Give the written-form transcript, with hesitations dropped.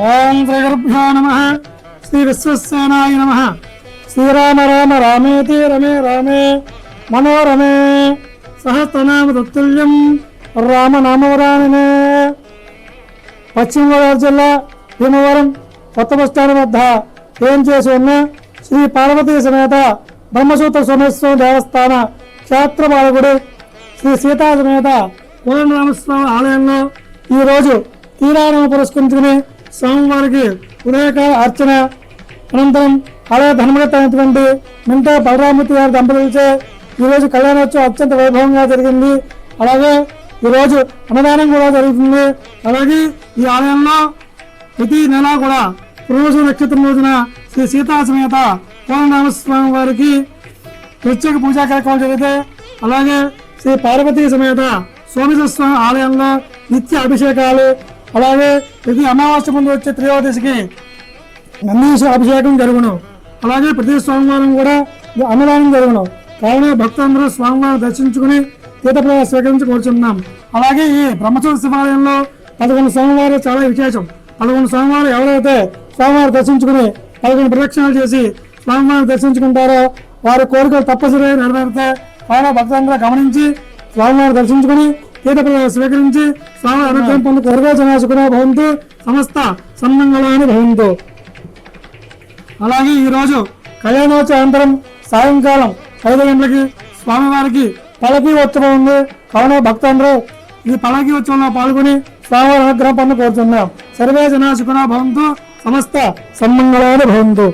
ఓం శ్రీ గురుభ్యో నమః. శ్రీ విశ్వసేనాయ నమః. శ్రీరామ రామ రామేతి రమే రామే మనోరమే సహస్రనామ తత్తుల్యం రామనామవరాణనే. పశ్చిమ గోదావరి జిల్లా భీమవరం కొత్త బస్టాండ్ వద్ద ఏం చేసి ఉన్న శ్రీ పార్వతీ సమేత బ్రహ్మసూత్ర సోమేశ్వర దేవస్థాన క్షేత్రపాలకుడు శ్రీ సీతా సమేత కోదండరామస్వామి ఆలయంలో ఈరోజు తీరాణం పురస్కరించుకుని స్వామివారికి ఉదయకాల అర్చన అనంతరం ఆలయ ధర్మకర్త అయినటువంటి మింటా బలరామూర్తి గారి దంపతులచే ఈరోజు కళ్యాణోత్సవం అత్యంత వైభవంగా జరిగింది. అలాగే ఈరోజు అన్నదానం కూడా జరుగుతుంది. అలాగే ఈ ఆలయంలో ప్రతి నెల కూడా పునర్వసు నక్షత్రం రోజున శ్రీ సీతా సమేత కోదండరామస్వామి వారికి ప్రత్యేక పూజా కార్యక్రమాలు జరుగుతాయి. అలాగే శ్రీ పార్వతీ సమేత సోమేశ్వర స్వామి ఆలయంలో నిత్య అభిషేకాలు, అలాగే ప్రతి అమావాస్య ముందు వచ్చే త్రయోదశికి నందీశ్వర అభిషేకం జరుగును. అలాగే ప్రతి సోమవారం కూడా అన్నదానం జరుగును. కావున భక్తులందరూ స్వామివారిని దర్శించుకుని తీర్థప్రసాద స్వీకరించి కోరుచున్నాం. అలాగే ఈ బ్రహ్మసూత్ర శివాలయంలో 11 సోమవారం చాలా విశేషం. 11 సోమవారం ఎవరైతే స్వామివారిని దర్శించుకుని 11 ప్రదక్షిణాలు చేసి స్వామివారిని దర్శించుకుంటారో వారి కోరికలు తప్పనిసరిగా నెరవేరుతాయి. కావున భక్తులందరూ గమనించి స్వామివారిని దర్శించుకుని తీర్థప్రసాద స్వీకరించి స్వామి అనుగ్రహం పొందుకు వర్గోచనాశకున భవంతు సమస్త సన్మంగళాన్ని భవంతు. అలాగే ఈరోజు కళ్యాణోత్సవ అనంతరం సాయంకాలం 5 గంటలకి స్వామివారికి పల్లకీ ఉత్సవం ఉంది. కావున భక్తులందరూ ఈ పల్లకీ ఉత్సవంలో పాల్గొని స్వామివారి అనుగ్రహం పొందు కోరుతున్నాం. సర్వే జనాశకున భవంతు సమస్త సన్మంగళాన్ని భవంతు.